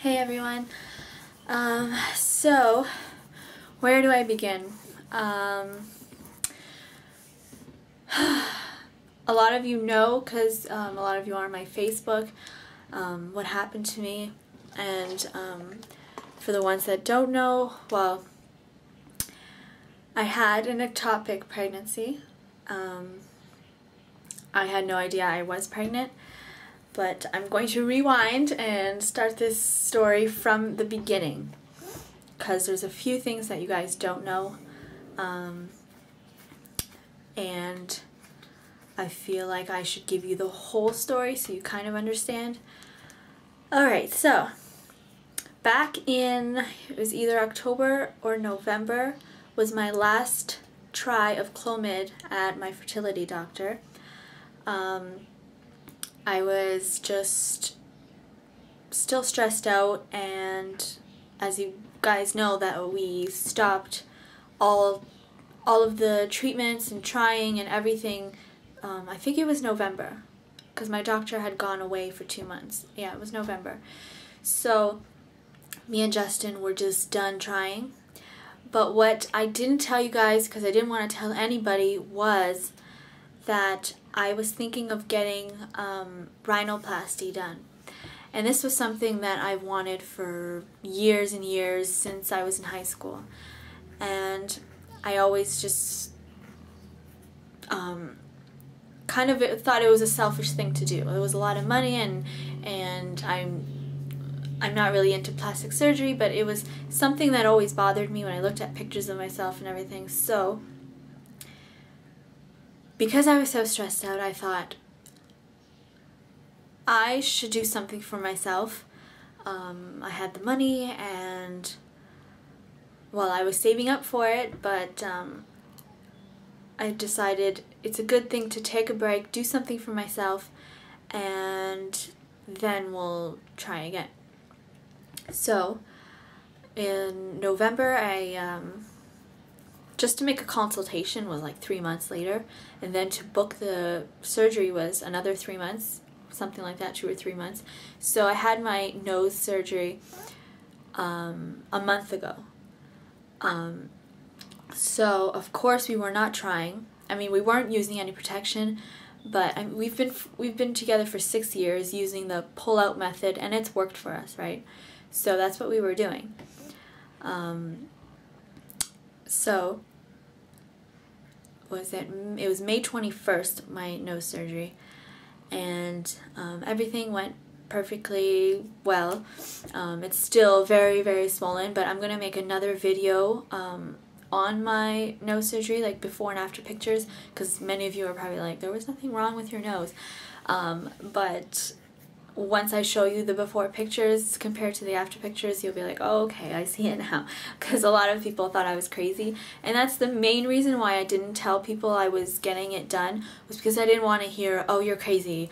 Hey everyone. So where do I begin? A lot of you know, because a lot of you are on my Facebook, what happened to me, and for the ones that don't know, well, I had an ectopic pregnancy. I had no idea I was pregnant. But I'm going to rewind and start this story from the beginning, because there's a few things that you guys don't know, and I feel like I should give you the whole story so you kind of understand. Alright, so back in, it was either October or November, was my last try of Clomid at my fertility doctor. I was just still stressed out, and as you guys know, that we stopped all of the treatments and trying and everything. I think it was November, because my doctor had gone away for 2 months. Yeah, it was November. So me and Justin were just done trying. But what I didn't tell you guys, because I didn't want to tell anybody, was that I was thinking of getting rhinoplasty done. And this was something that I've wanted for years and years, since I was in high school. And I always just kind of thought it was a selfish thing to do. It was a lot of money, and I'm not really into plastic surgery, but it was something that always bothered me when I looked at pictures of myself and everything. So because I was so stressed out, I thought I should do something for myself. I had the money, and, well, I was saving up for it, but I decided it's a good thing to take a break, do something for myself, and then we'll try again. So in November, just to make a consultation was like 3 months later, and then to book the surgery was another 3 months, something like that, 2 or 3 months. So I had my nose surgery a month ago. So of course we were not trying. I mean, we weren't using any protection, but we've been together for 6 years using the pull-out method, and it's worked for us, right? So that's what we were doing. So it was May 21st, my nose surgery, and everything went perfectly well. It's still very, very swollen, but I'm gonna make another video on my nose surgery, like before and after pictures, because many of you are probably like, there was nothing wrong with your nose, but once I show you the before pictures compared to the after pictures, you'll be like, oh, okay, I see it now. Because a lot of people thought I was crazy. And that's the main reason why I didn't tell people I was getting it done, was because I didn't want to hear, oh, you're crazy.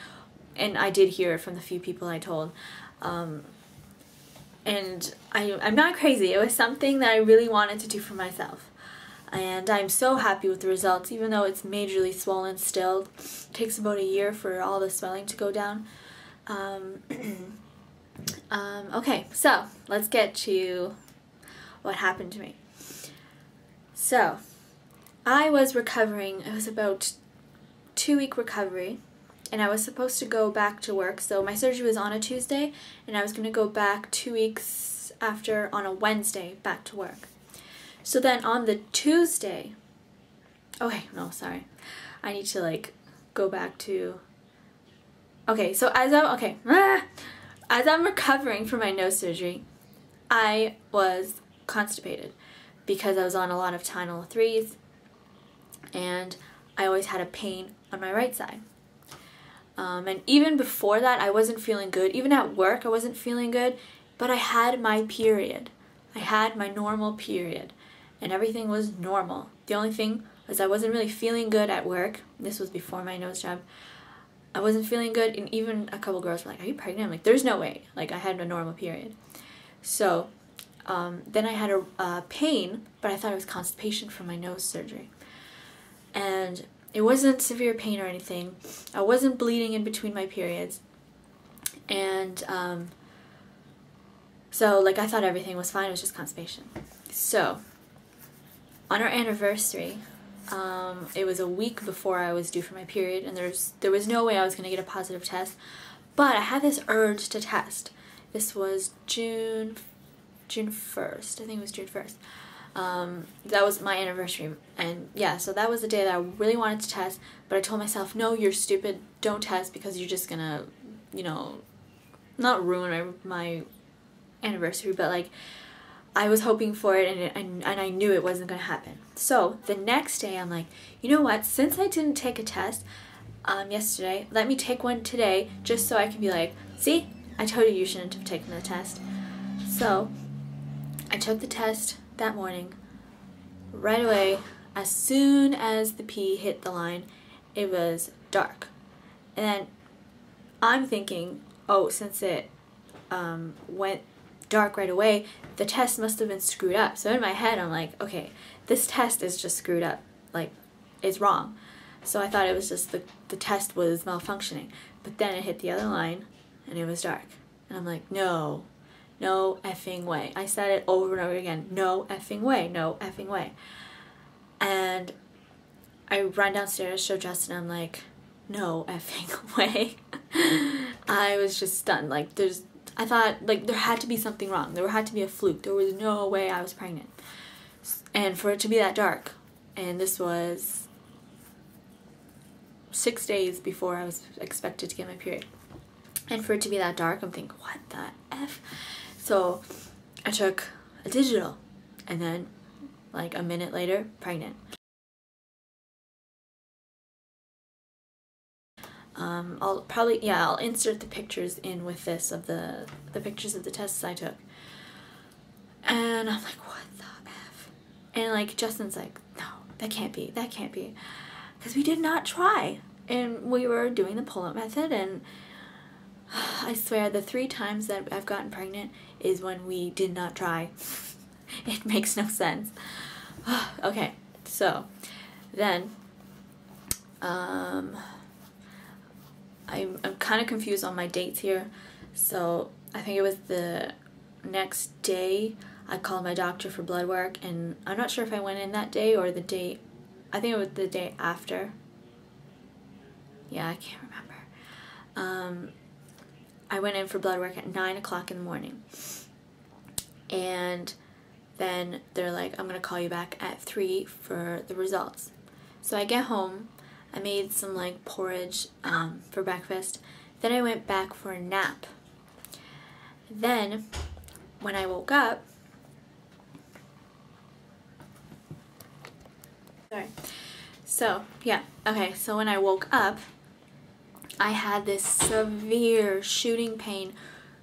And I did hear it from the few people I told. And I'm not crazy. It was something that I really wanted to do for myself. And I'm so happy with the results, even though it's majorly swollen still. It takes about a year for all the swelling to go down. Okay, so let's get to what happened to me. So I was recovering. It was about 2-week recovery, and I was supposed to go back to work. So my surgery was on a Tuesday, and I was going to go back 2 weeks after on a Wednesday back to work. So then on the Tuesday, okay, no, sorry, I need to like go back to, okay, so as I'm recovering from my nose surgery, I was constipated because I was on a lot of Tylenol 3s, and I always had a pain on my right side. And even before that, I wasn't feeling good. Even at work, I wasn't feeling good, but I had my period. I had my normal period, and everything was normal. The only thing was I wasn't really feeling good at work. This was before my nose job. I wasn't feeling good, and even a couple girls were like, are you pregnant? I'm like, there's no way. Like, I had a normal period. So then I had a pain, but I thought it was constipation from my nose surgery. And it wasn't severe pain or anything. I wasn't bleeding in between my periods. And So like I thought everything was fine, it was just constipation. So on our anniversary, it was a week before I was due for my period, and there was no way I was going to get a positive test, but I had this urge to test. This was June 1st, I think it was June 1st. That was my anniversary, and yeah, so that was the day that I really wanted to test, but I told myself, no, you're stupid, don't test, because you're just gonna, you know, not ruin my anniversary, but like, I was hoping for it, and I knew it wasn't gonna happen. So the next day, I'm like, you know what, since I didn't take a test yesterday, let me take one today, just so I can be like, see, I told you shouldn't have taken the test. So I took the test that morning. Right away, as soon as the pee hit the line, it was dark. And then I'm thinking, oh, since it went dark right away, the test must have been screwed up. So in my head, I'm like, okay, this test is just screwed up. Like, it's wrong. So I thought it was just the test was malfunctioning. But then it hit the other line, and it was dark. And I'm like, no effing way. I said it over and over again, no effing way, no effing way. And I run downstairs, show Justin, I'm like, no effing way. I was just stunned. Like, I thought, like, there had to be something wrong. There had to be a fluke. There was no way I was pregnant. And for it to be that dark, and this was 6 days before I was expected to get my period. And for it to be that dark, I'm thinking, what the F? So I took a digital, and then like a minute later, pregnant. I'll insert the pictures in with this of the pictures of the tests I took. And I'm like, what the F? And like Justin's like, no, that can't be. Because we did not try. And we were doing the pull-up method, and I swear the 3 times that I've gotten pregnant is when we did not try. It makes no sense. Okay, so then I'm kind of confused on my dates here. So I think it was the next day I called my doctor for blood work, and I'm not sure if I went in that day or the day, I think it was the day after. Yeah, I can't remember. I went in for blood work at 9 o'clock in the morning, and then they're like, I'm gonna call you back at 3 for the results. So I get home, I made some like porridge for breakfast, then I went back for a nap. Then when I woke up, so when I woke up, I had this severe shooting pain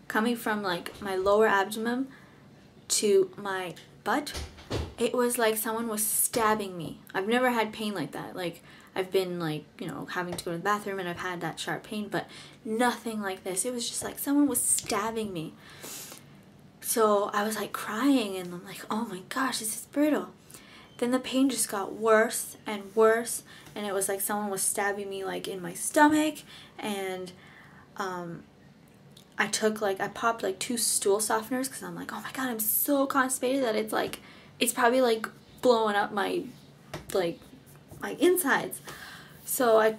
coming from like my lower abdomen to my butt. It was like someone was stabbing me. I've never had pain like that. Like, I've been like, you know, having to go to the bathroom and I've had that sharp pain, but nothing like this. It was just like someone was stabbing me. So I was like crying, and I'm like, oh my gosh, this is brutal. Then the pain just got worse and worse, and it was like someone was stabbing me like in my stomach, and I popped like 2 stool softeners because I'm like, oh my god, I'm so constipated that it's probably like blowing up my insides. So I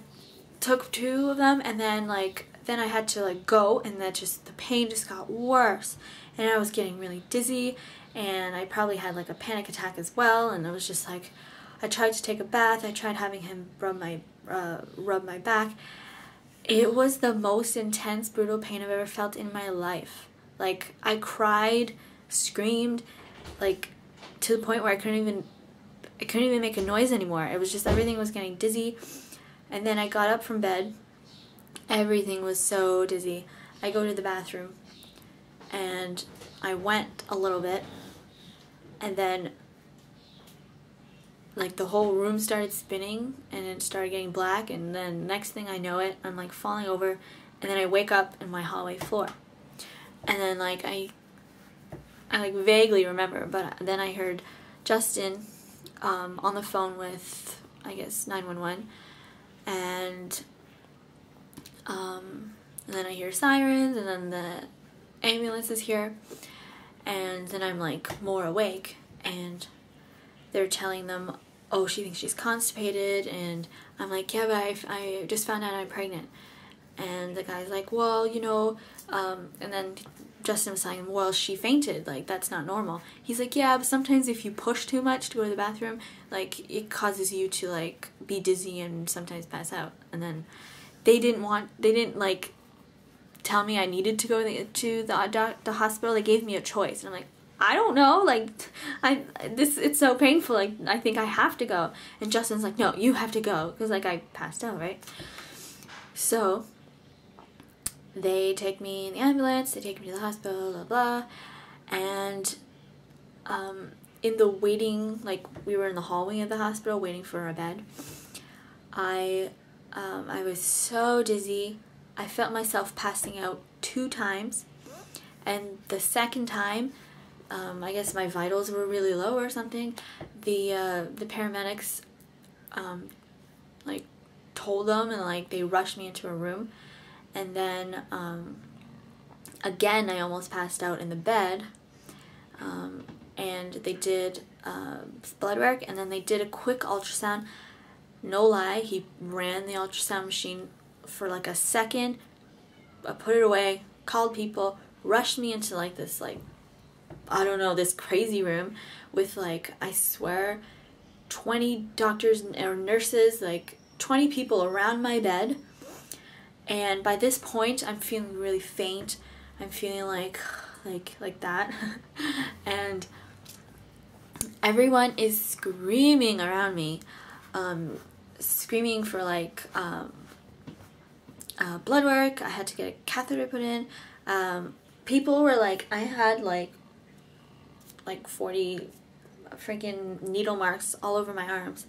took 2 of them, and then I had to like go, and the pain just got worse, and I was getting really dizzy, and I probably had like a panic attack as well. And I was just like, I tried to take a bath, I tried having him rub my back. It was the most intense, brutal pain I've ever felt in my life. Like, I cried, screamed, like to the point where I couldn't even make a noise anymore. It was just, everything was getting dizzy. And then I got up from bed, everything was so dizzy. I go to the bathroom, and I went a little bit, and then like the whole room started spinning, and it started getting black, and then next thing I know it, I'm like falling over, and then I wake up in my hallway floor. And then like I like vaguely remember, but then I heard Justin on the phone with, I guess, 911, and then I hear sirens, and then the ambulance is here, And then I'm like more awake, and they're telling them, oh, she thinks she's constipated, and I'm like, yeah, but I just found out I'm pregnant. And the guy's like, well, you know, and then Justin was telling him, well, she fainted, like, that's not normal. He's like, yeah, but sometimes if you push too much to go to the bathroom, like, it causes you to, like, be dizzy and sometimes pass out. And then they didn't, like, tell me I needed to go to the hospital. They gave me a choice, and I'm like, I don't know, like, it's so painful, like, I think I have to go. And Justin's like, no, you have to go, because, like, I passed out, right? So they take me in the ambulance, they take me to the hospital, blah, blah, and in the waiting, like, we were in the hallway of the hospital waiting for a bed. I was so dizzy. I felt myself passing out 2 times, and the second time, I guess my vitals were really low or something. The paramedics, like, told them, and, like, they rushed me into a room. And then, again, I almost passed out in the bed, and they did blood work, and then they did a quick ultrasound. No lie, he ran the ultrasound machine for like a second, I put it away, called people, rushed me into like this, like, I don't know, this crazy room with, like, I swear, 20 doctors or nurses, like 20 people around my bed. And by this point, I'm feeling really faint. I'm feeling like that. And everyone is screaming around me, screaming for, like, blood work. I had to get a catheter put in. People were like, I had like 40 freaking needle marks all over my arms.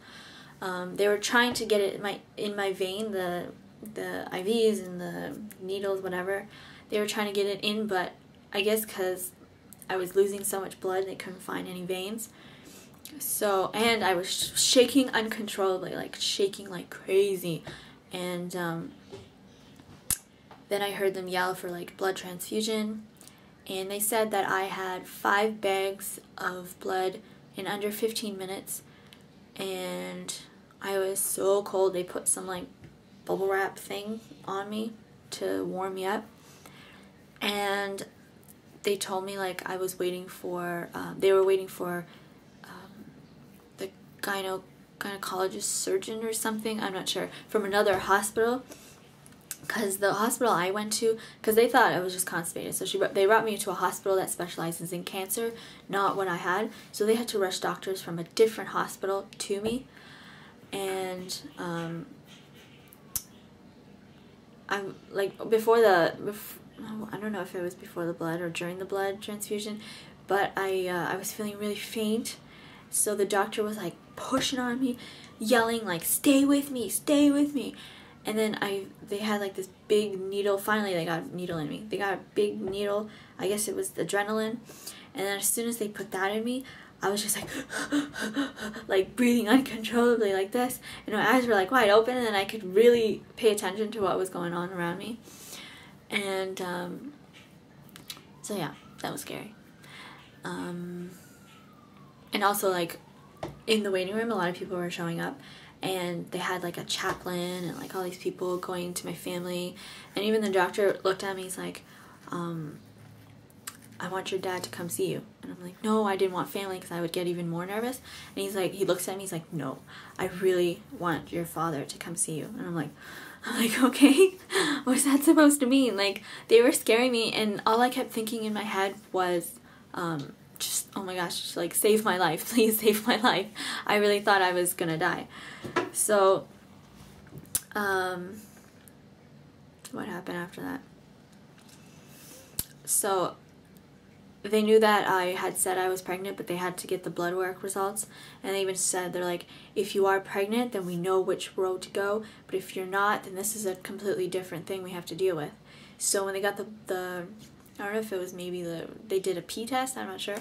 They were trying to get it in my vein, the IVs and the needles, whatever. They were trying to get it in, but I guess because I was losing so much blood, they couldn't find any veins. So, and I was shaking uncontrollably, like shaking like crazy. And then I heard them yell for like blood transfusion, and they said that I had 5 bags of blood in under 15 minutes, and I was so cold. They put some like bubble wrap thing on me to warm me up, and they told me like I was waiting for, they were waiting for the gynecologist surgeon or something, I'm not sure, from another hospital, because the hospital I went to, because they thought I was just constipated, so they brought me to a hospital that specializes in cancer, not what I had, so they had to rush doctors from a different hospital to me. And I'm like, I don't know if it was before the blood or during the blood transfusion, but I was feeling really faint, so the doctor was like pushing on me, yelling like, stay with me, stay with me. And then they had like this big needle. Finally they got a needle in me. They got a big needle, I guess it was the adrenaline, and then as soon as they put that in me, I was just like like breathing uncontrollably like this, and my eyes were like wide open, and then I could really pay attention to what was going on around me. And so yeah, that was scary. And also, like, in the waiting room, a lot of people were showing up, and they had like a chaplain and like all these people going to my family, and even the doctor looked at me, he's like, I want your dad to come see you. And I'm like, no, I didn't want family, because I would get even more nervous. And he's like, he looks at me, he's like, no, I really want your father to come see you. And I'm like, okay, what's that supposed to mean? Like, they were scaring me, and all I kept thinking in my head was, just, oh my gosh, just like, save my life, please save my life. I really thought I was gonna die. So, what happened after that? So, they knew that I had said I was pregnant, but they had to get the blood work results, and they even said, they're like, if you are pregnant, then we know which road to go, but if you're not, then this is a completely different thing we have to deal with. So when they got the I don't know if it was maybe they did a pee test, I'm not sure,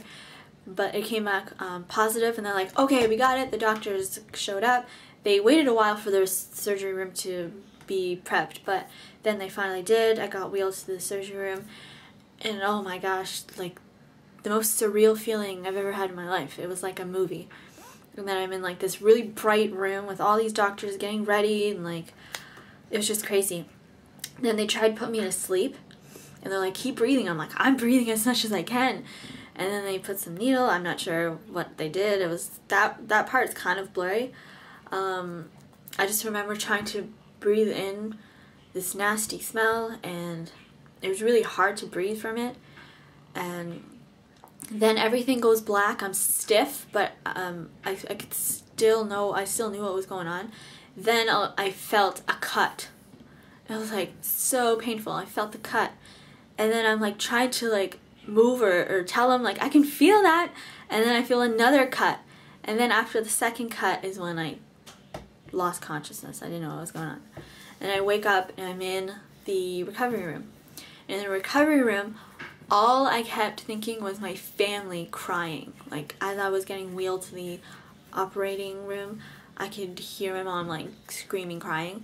but it came back positive, and they're like, okay, we got it. The doctors showed up. They waited a while for their surgery room to be prepped, but then they finally did. I got wheeled to the surgery room, and oh my gosh, like, the most surreal feeling I've ever had in my life. It was like a movie. And then I'm in like this really bright room with all these doctors getting ready, and like it was just crazy. And then they tried to put me to sleep, and they're like, keep breathing. I'm like, I'm breathing as much as I can. And then they put some needle. I'm not sure what they did. It was that part's kind of blurry. I just remember trying to breathe in this nasty smell, and it was really hard to breathe from it. And then everything goes black. I'm stiff, but I could still know. I still knew what was going on. Then I felt a cut. It was like so painful. I felt the cut, and then I'm like trying to like move or tell them like I can feel that, and then I feel another cut, and then after the second cut is when I lost consciousness. I didn't know what was going on, and I wake up and I'm in the recovery room. In the recovery room, all I kept thinking was my family crying. Like as I was getting wheeled to the operating room, I could hear my mom like screaming, crying,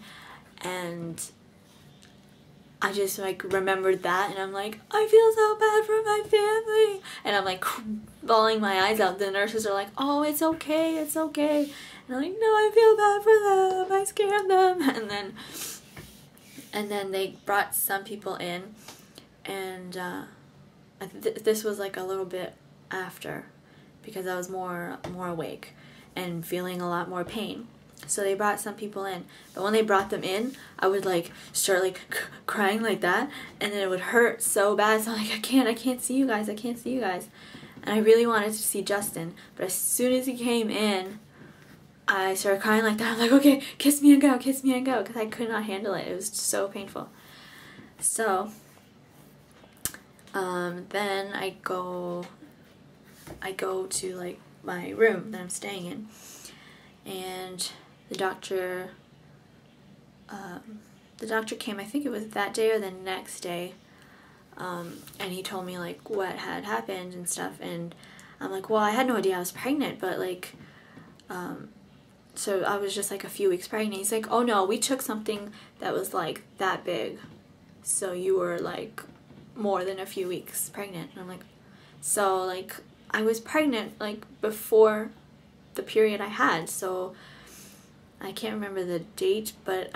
and I just like remembered that, and I'm like, I feel so bad for my family, and I'm like bawling my eyes out. The nurses are like, oh, it's okay, it's okay, and I'm like, no, I feel bad for them, I scared them. And then they brought some people in, and this was like a little bit after, because I was more awake and feeling a lot more pain. So they brought some people in, but when they brought them in, I would like start like crying like that, and then it would hurt so bad. So I'm like, I can't see you guys, I can't see you guys. And I really wanted to see Justin, but as soon as he came in, I started crying like that. I'm like, okay, kiss me and go, because I could not handle it. It was so painful. So then I go to like my room that I'm staying in, and the doctor came, I think it was that day or the next day, and he told me like what had happened and stuff, and I'm like, well, I had no idea I was pregnant, but like, so I was just like a few weeks pregnant. He's like, oh no, we took something that was like that big, so you were like more than a few weeks pregnant. And I'm like, so like I was pregnant like before the period I had, so I can't remember the date, but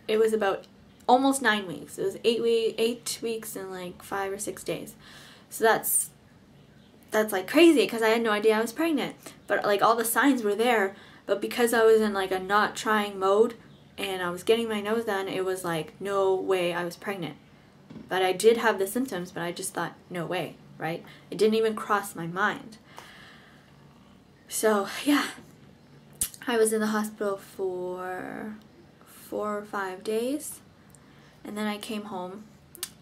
it was about almost 9 weeks. It was 8 weeks and like 5 or 6 days. So that's like crazy, because I had no idea I was pregnant. But like all the signs were there, but because I was in like a not trying mode and I was getting my nose done, it was like no way I was pregnant. But I did have the symptoms, but I just thought no way, right? It didn't even cross my mind. So yeah, I was in the hospital for 4 or 5 days, and then I came home,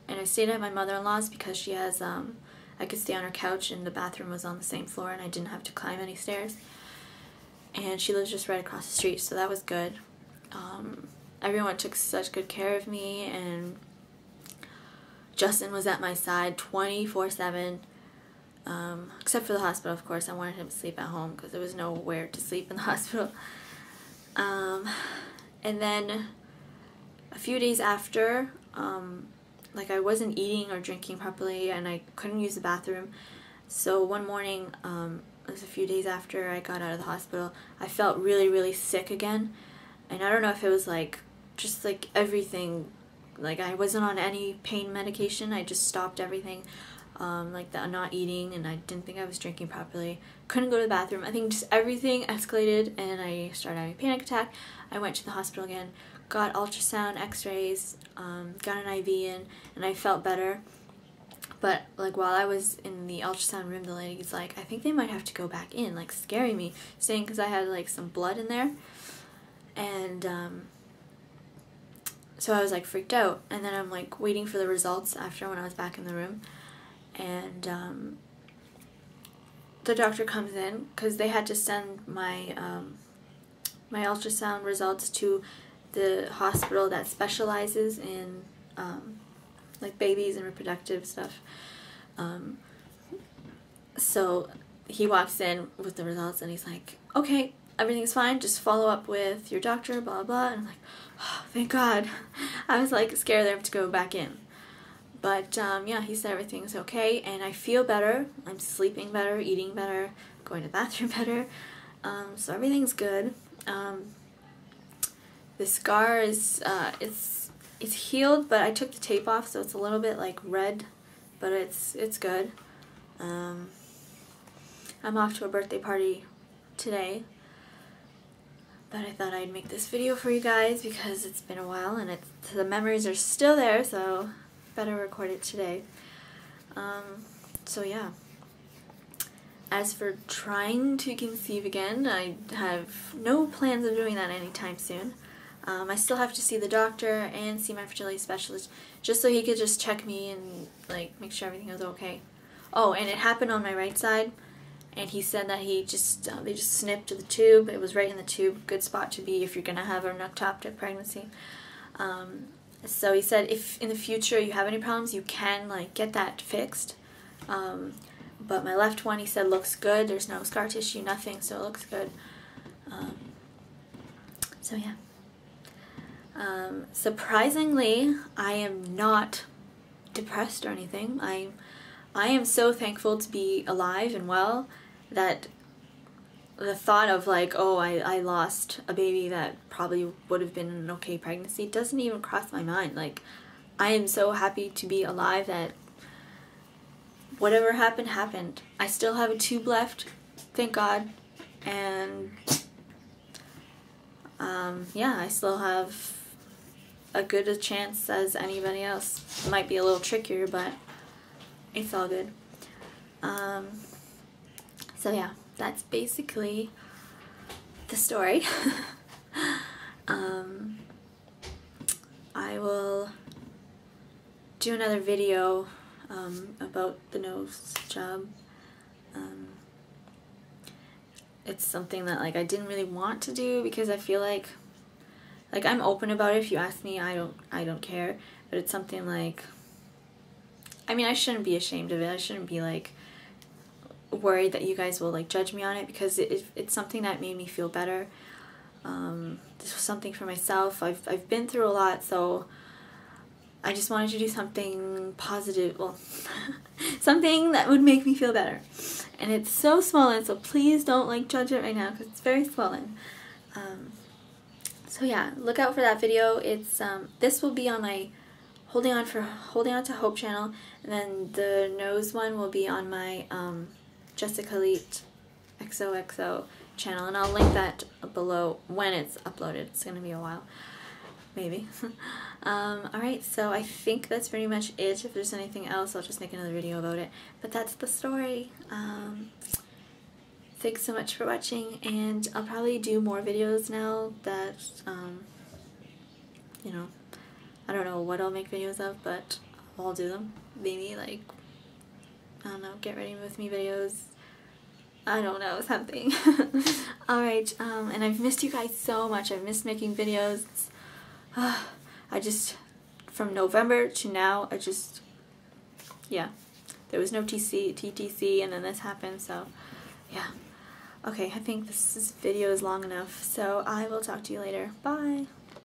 and I stayed at my mother-in-law's because she has, I could stay on her couch, and the bathroom was on the same floor, and I didn't have to climb any stairs, and she lives just right across the street, so that was good. Everyone took such good care of me, and Justin was at my side 24/7. Except for the hospital, of course. I wanted him to sleep at home because there was nowhere to sleep in the hospital. And then a few days after, like I wasn't eating or drinking properly, and I couldn't use the bathroom. So one morning, it was a few days after I got out of the hospital, I felt really, really sick again. And I don't know if it was like, just like everything, like I wasn't on any pain medication. I just stopped everything. Like the not eating, and I didn't think I was drinking properly. Couldn't go to the bathroom. I think just everything escalated, and I started having a panic attack. I went to the hospital again, got ultrasound, x-rays, got an IV in, and I felt better. But like while I was in the ultrasound room, the lady's like, I think they might have to go back in, like scaring me, saying because I had like some blood in there. And so I was like freaked out, and then I'm like waiting for the results after when I was back in the room. And the doctor comes in because they had to send my my ultrasound results to the hospital that specializes in like babies and reproductive stuff. So he walks in with the results, and he's like, okay, everything's fine, just follow up with your doctor, blah blah. And I'm like, oh, thank God. I was like scared they have to go back in. But yeah, he said everything's okay, and I feel better. I'm sleeping better, eating better, going to the bathroom better. So everything's good. The scar is it's healed, but I took the tape off, so it's a little bit like red, but it's good. I'm off to a birthday party today, but I thought I'd make this video for you guys because it's been a while and the memories are still there, so better record it today. So yeah. As for trying to conceive again, I have no plans of doing that anytime soon. I still have to see the doctor and see my fertility specialist just so he could just check me and like make sure everything was okay. Oh, and it happened on my right side, and he said that they just snipped the tube. It was right in the tube, good spot to be if you're gonna have an ectopic pregnancy. So he said if in the future you have any problems, you can like get that fixed. But my left one, he said, looks good. There's no scar tissue, nothing, so it looks good. So yeah. Surprisingly, I am not depressed or anything. I am so thankful to be alive and well that the thought of like, oh, I lost a baby that probably would have been an okay pregnancy doesn't even cross my mind. Like, I am so happy to be alive that whatever happened, happened. I still have a tube left, thank God, and yeah, I still have a good a chance as anybody else. It might be a little trickier, but it's all good. So yeah, that's basically the story. I will do another video about the nose job. It's something that like I didn't really want to do because I feel like I'm open about it. If you ask me, I don't care, but it's something like, I mean, I shouldn't be ashamed of it. I shouldn't be like worried that you guys will like judge me on it because it's something that made me feel better. This was something for myself. I've been through a lot, so I just wanted to do something positive, well, something that would make me feel better. And it's so swollen, so please don't like judge it right now because it's very swollen. So yeah, look out for that video. It's this will be on my Holding On to Hope channel, and then the nose one will be on my Jessica Leet XOXO channel, and I'll link that below when it's uploaded. It's gonna be a while. Maybe. Alright, so I think that's pretty much it. If there's anything else, I'll just make another video about it. But that's the story. Thanks so much for watching, and I'll probably do more videos now that, you know, I don't know what I'll make videos of, but I'll do them. Maybe, like, I don't know, get ready with me videos. I don't know, something. Alright, and I've missed you guys so much. I've missed making videos. I just, from November to now, yeah, there was no TTC, and then this happened, so, yeah. Okay, I think this video is long enough, so I will talk to you later. Bye!